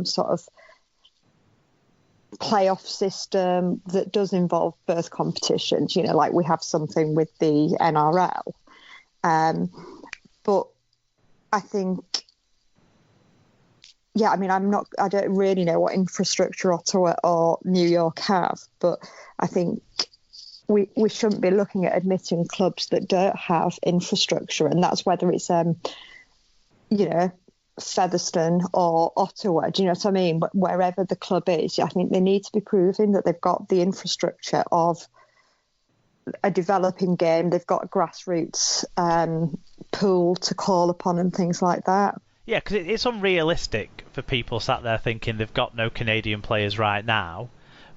sort of playoff system that does involve both competitions, like we have something with the NRL. But I think, I don't really know what infrastructure Ottawa or New York have, but I think we shouldn't be looking at admitting clubs that don't have infrastructure, and that's whether it's Featherstone or Ottawa. Do you know what I mean? But wherever the club is, I think they need to be proving that they've got the infrastructure of a developing game. They've got a grassroots pool to call upon and things like that. Yeah, because it's unrealistic for people sat there thinking they've got no Canadian players right now,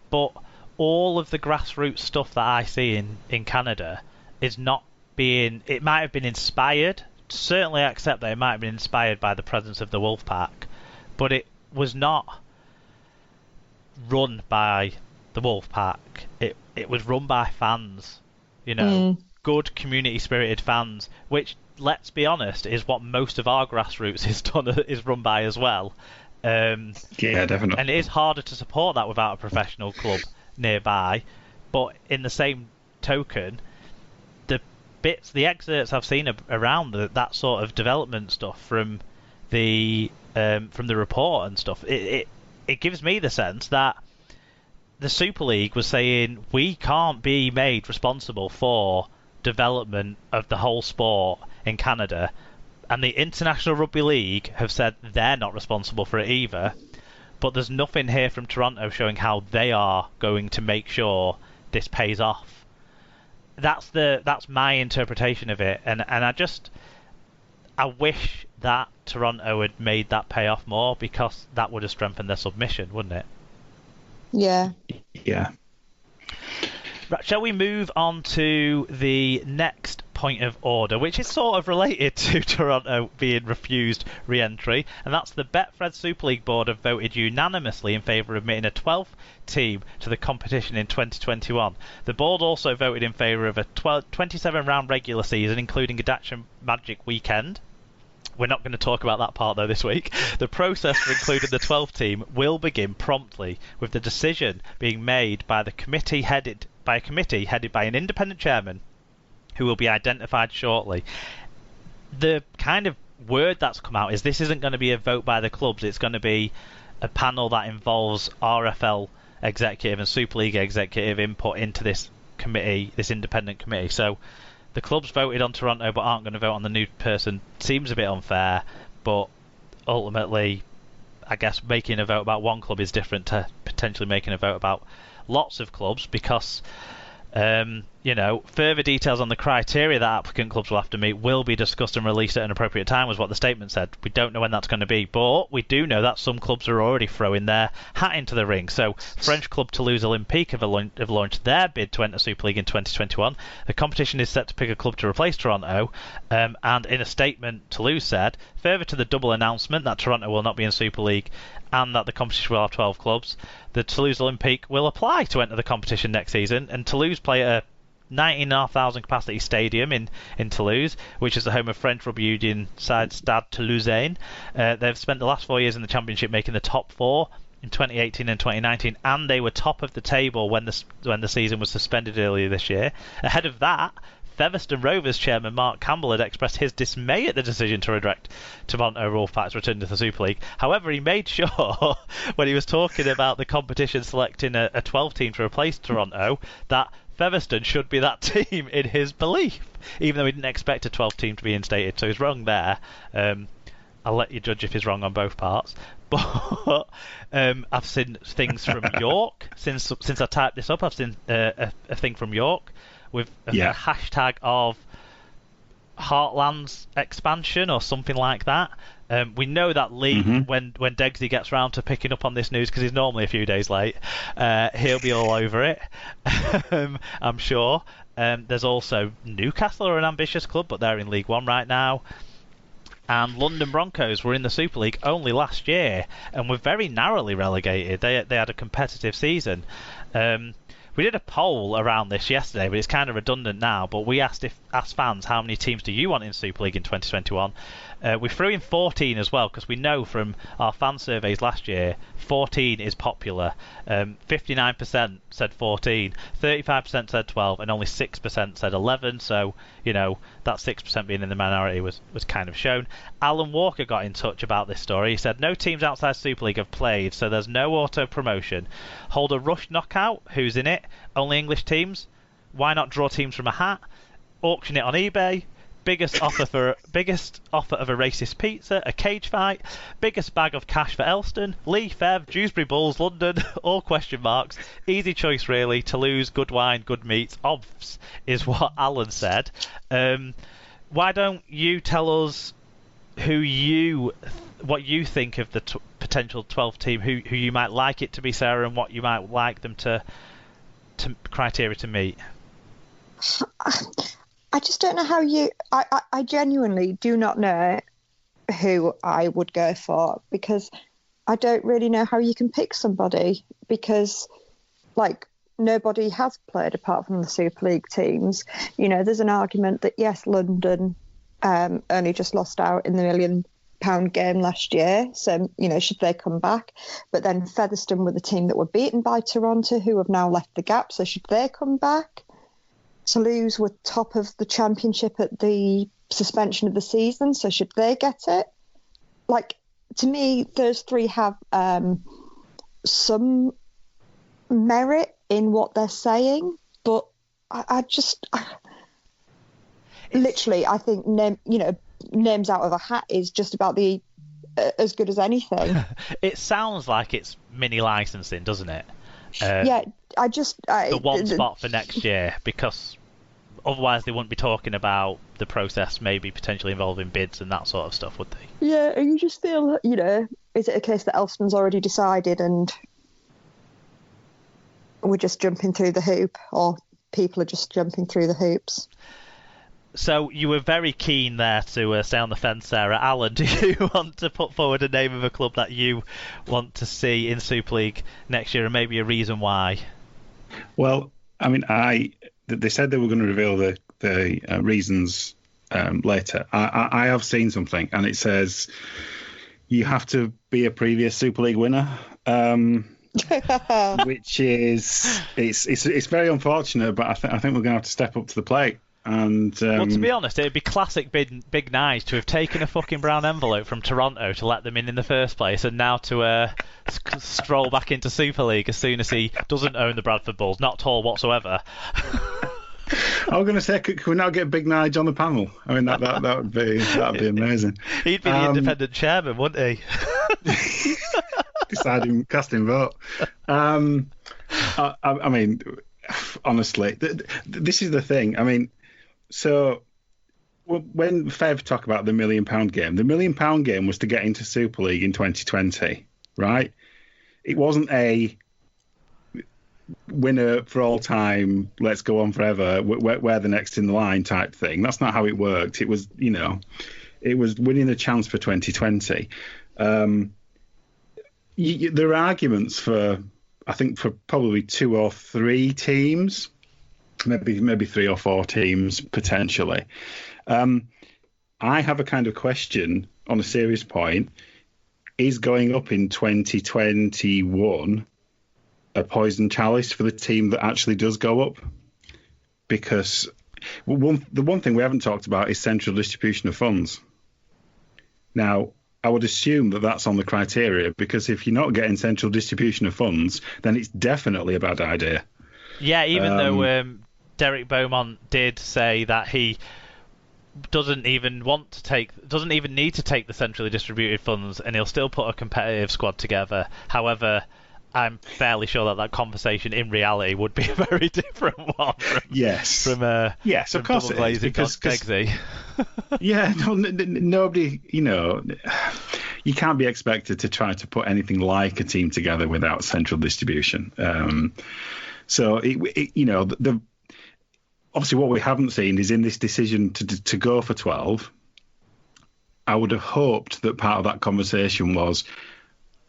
but all of the grassroots stuff that I see in Canada is not being... It might have been inspired. Certainly accept that it might have been inspired by the presence of the Wolfpack, but it was not run by the Wolfpack. It was run by fans, good community-spirited fans, which, let's be honest, is what most of our grassroots is run by as well. Yeah, definitely. And it is harder to support that without a professional club nearby, but in the same token, the excerpts I've seen around that sort of development stuff from the report and stuff, it gives me the sense that the Super League was saying we can't be made responsible for development of the whole sport in Canada, and the International Rugby League have said they're not responsible for it either, but there's nothing here from Toronto showing how they are going to make sure this pays off. That's my interpretation of it, and I wish that Toronto had made that pay off more, because that would have strengthened their submission, wouldn't it? Yeah. Right, shall we move on to the next point of order, which is sort of related to Toronto being refused re-entry, and that's the Betfred Super League board have voted unanimously in favour of admitting a 12th team to the competition in 2021. The board also voted in favour of a 27-round regular season, including a Dutch Magic weekend. We're not going to talk about that part, though, this week. The process for including the 12th team will begin promptly, with the decision being made by a committee headed by an independent chairman who will be identified shortly. The kind of word that's come out is this isn't going to be a vote by the clubs, it's going to be a panel that involves RFL executive and Super League executive input into this committee, this independent committee. So the clubs voted on Toronto but aren't going to vote on the new person. Seems a bit unfair, but ultimately I guess making a vote about one club is different to potentially making a vote about lots of clubs, because further details on the criteria that applicant clubs will have to meet will be discussed and released at an appropriate time, was what the statement said. We don't know when that's going to be, but we do know that some clubs are already throwing their hat into the ring. So French club Toulouse Olympique have launched their bid to enter Super League in 2021. The competition is set to pick a club to replace Toronto, and in a statement Toulouse said, further to the double announcement that Toronto will not be in Super League and that the competition will have 12 clubs, the Toulouse Olympique will apply to enter the competition next season, and Toulouse play at a 19,500 capacity stadium in Toulouse, which is the home of French rugby union side Stade Toulousain. They've spent the last 4 years in the championship making the top four in 2018 and 2019, and they were top of the table when the season was suspended earlier this year. Ahead of that, Featherstone Rovers chairman Mark Campbell had expressed his dismay at the decision to redirect Toronto Wolfpack's return to the Super League. However, he made sure when he was talking about the competition selecting a 12 team to replace Toronto that Featherstone should be that team in his belief, even though he didn't expect a 12 team to be instated. So he's wrong there. I'll let you judge if he's wrong on both parts. But I've seen things from York since I typed this up. I've seen a thing from York with a hashtag of Heartlands expansion or something like that. We know that Lee, when Degsy gets round to picking up on this news, because he's normally a few days late, he'll be all over it, I'm sure. There's also Newcastle are an ambitious club, but they're in League One right now. And London Broncos were in the Super League only last year and were very narrowly relegated. They had a competitive season. We did a poll around this yesterday, but it's kind of redundant now. But we asked fans how many teams do you want in Super League in 2021, We threw in 14 as well because we know from our fan surveys last year 14 is popular. 59% said 14, 35% said 12, and only 6% said 11. So, that 6% being in the minority was kind of shown. Alan Walker got in touch about this story. He said, no teams outside Super League have played, so there's no auto-promotion. Hold a rush knockout. Who's in it? Only English teams. Why not draw teams from a hat? Auction it on eBay. Biggest offer of a racist pizza, a cage fight, biggest bag of cash for Elston, Lee, Fev, Dewsbury Bulls, London, all question marks. Easy choice really. Toulouse, good wine, good meat. Obvs is what Alan said. Why don't you tell us what you think of the potential 12 team, who you might like it to be, Sarah, and what you might like them to criteria to meet? I just don't know how I genuinely do not know who I would go for, because I don't really know how you can pick somebody, because nobody has played apart from the Super League teams. There's an argument that yes, London only just lost out in the £1 million game last year, so should they come back? But then Featherstone were the team that were beaten by Toronto, who have now left the gap, so should they come back? Toulouse were top of the championship at the suspension of the season, so should they get it? To me, those three have some merit in what they're saying, but I think names out of a hat is just about as good as anything. It sounds like it's mini licensing, doesn't it? The one spot for next year, because otherwise they wouldn't be talking about the process maybe potentially involving bids and that sort of stuff, would they? Yeah, and you just feel, is it a case that Elston's already decided and we're just jumping through the hoop, or people are just jumping through the hoops? So you were very keen there to stay on the fence, Sarah. Alan, do you want to put forward a name of a club that you want to see in Super League next year, and maybe a reason why? Well, I mean, they said they were going to reveal the reasons later. I have seen something, and it says you have to be a previous Super League winner, which is it's very unfortunate, but I think we're going to have to step up to the plate. And well, to be honest, it'd be classic Big Knives to have taken a fucking brown envelope from Toronto to let them in the first place, and now to stroll back into Super League as soon as he doesn't own the Bradford Bulls. Not tall whatsoever. I was going to say, could we now get Big Nige on the panel? I mean, that'd be amazing. He'd be the independent chairman, wouldn't he? Deciding casting vote. I mean, honestly, this is the thing. I mean. So when Fev talk about the £1 million game, the £1 million game was to get into Super League in 2020, right? It wasn't a winner for all time, let's go on forever, we're the next in the line type thing. That's not how it worked. It was, it was winning the chance for 2020. There are arguments for probably 2 or 3 teams. Maybe 3 or 4 teams potentially. I have a kind of question on a serious point. Is going up in 2021 a poison chalice for the team that actually does go up? Because the one thing we haven't talked about is central distribution of funds. Now, I would assume that that's on the criteria, because if you're not getting central distribution of funds, then it's definitely a bad idea. Yeah, even though Derek Beaumont did say that he doesn't even need to take the centrally distributed funds, and he'll still put a competitive squad together. However, I'm fairly sure that conversation in reality would be a very different one. Yes, of course it is, because yeah, nobody, you can't be expected to try to put anything like a team together without central distribution. So obviously, what we haven't seen is in this decision to go for 12, I would have hoped that part of that conversation was,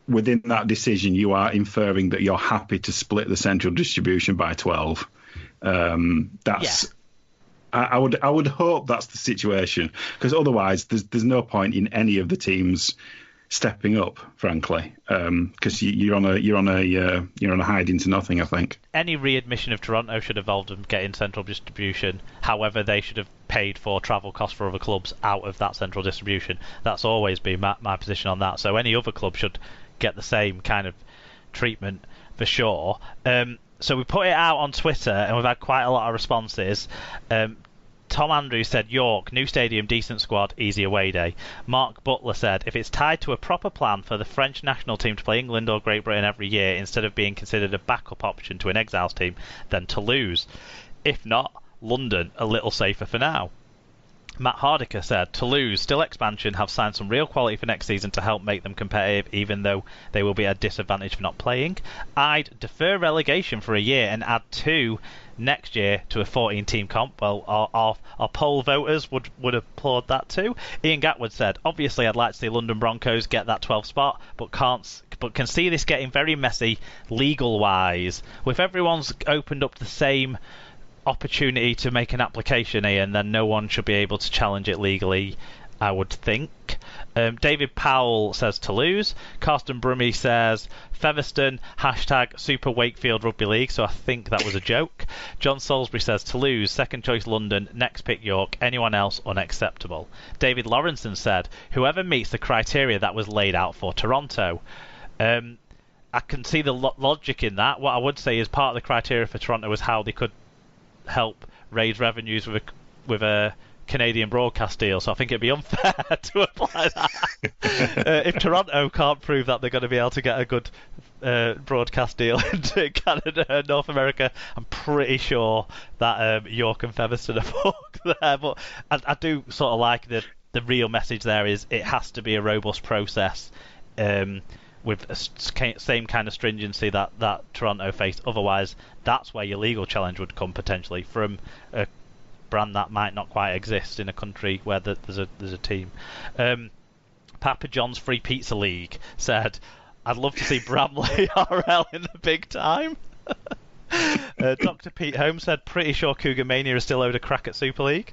within that decision, you are inferring that you're happy to split the central distribution by 12. I would hope that's the situation, because otherwise there's no point in any of the teams stepping up, frankly, because you're on a hide into nothing, I think. Any readmission of Toronto should involve them getting central distribution. However, they should have paid for travel costs for other clubs out of that central distribution. That's always been my position on that. So any other club should get the same kind of treatment for sure. So we put it out on Twitter, and we've had quite a lot of responses. Tom Andrews said, York, new stadium, decent squad, easy away day. Mark Butler said, if it's tied to a proper plan for the French national team to play England or Great Britain every year instead of being considered a backup option to an exiles team, then Toulouse. If not, London, a little safer for now. Matt Hardiker said, Toulouse, still expansion, have signed some real quality for next season to help make them competitive, even though they will be at a disadvantage for not playing. I'd defer relegation for a year and add 2 next year to a 14-team comp. Well, our poll voters would applaud that too. Ian Gatwood said, obviously I'd like to see London Broncos get that 12th spot, but can see this getting very messy legal-wise. With everyone's opened up the same opportunity to make an application, Ian, then no one should be able to challenge it legally, I would think. David Powell says Toulouse. Carsten Brummy says Featherstone, hashtag Super Wakefield Rugby League, so I think that was a joke. John Salisbury says Toulouse, second choice London, next pick York, anyone else unacceptable. David Lawrenson said whoever meets the criteria that was laid out for Toronto. I can see the logic in that. What I would say is part of the criteria for Toronto was how they could help raise revenues with a Canadian broadcast deal, so I think it'd be unfair to apply that. If Toronto can't prove that they're going to be able to get a good broadcast deal into Canada and North America, I'm pretty sure that York and Featherstone are fucked there. But I do sort of like the real message there is it has to be a robust process with the same kind of stringency that Toronto faced. Otherwise, that's where your legal challenge would come potentially from a brand that might not quite exist in a country where there's a team. Papa John's Free Pizza League said, I'd love to see Bramley RL in the big time. Dr. Pete Holmes said, pretty sure Cougar Mania is still owed a crack at Super League.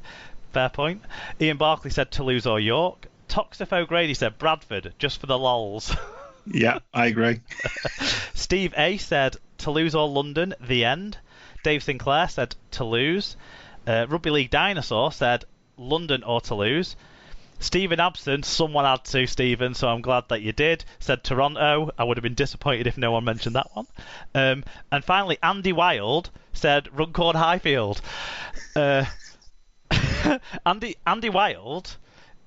Fair point. Ian Barkley said Toulouse or York. Toxif O'Grady said Bradford, just for the lols. Yeah, I agree. Steve A said Toulouse or London, the end. Dave Sinclair said Toulouse. Rugby League Dinosaur said London or Toulouse. Stephen Absent, someone had to, Stephen, so I'm glad that you did, said Toronto. I would have been disappointed if no one mentioned that one. And finally, Andy Wild said Runcorn Highfield. Andy Wild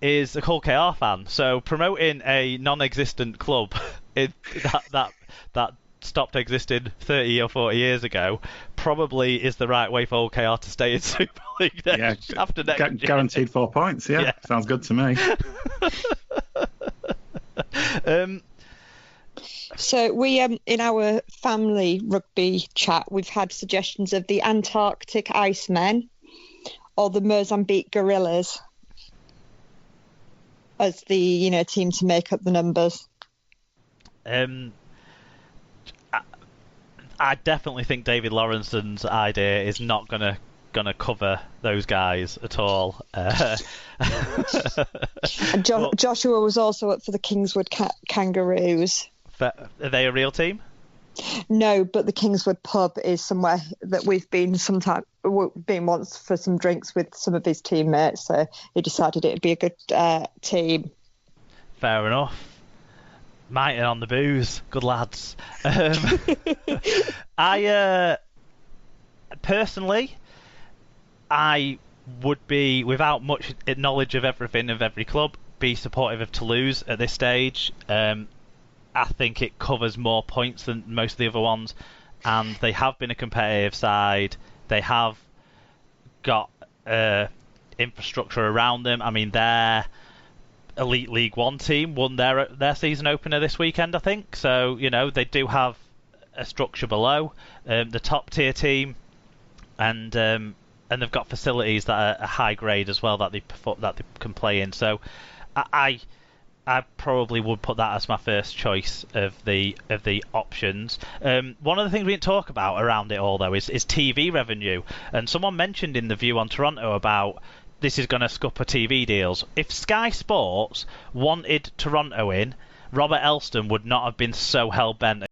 is a Hull KR fan, so promoting a non-existent club that stopped existing 30 or 40 years ago probably is the right way for Hull KR to stay in Super League after next year. Guaranteed 4 points, yeah. Sounds good to me. So we, in our family rugby chat, we've had suggestions of the Antarctic Icemen or the Mozambique Gorillas as the team to make up the numbers. I definitely think David Lawrenson's idea is not gonna cover those guys at all. Joshua was also up for the Kingswood Kangaroos. Are they a real team? No, but the Kingswood pub is somewhere that we've been once for some drinks with some of his teammates, so he decided it'd be a good team. Fair enough. Mighty on the booze, good lads. I personally, I would be, without much knowledge of everything of every club, be supportive of Toulouse at this stage. I think it covers more points than most of the other ones, and they have been a competitive side. They have got infrastructure around them. I mean, their Elite League One team won their season opener this weekend, I think. So they do have a structure below the top tier team, and they've got facilities that are high grade as well that they can play in. So I I probably would put that as my first choice of the options. One of the things we didn't talk about around it all, though, is TV revenue. And someone mentioned in the View on Toronto about this is going to scupper TV deals. If Sky Sports wanted Toronto in, Robert Elston would not have been so hell-bent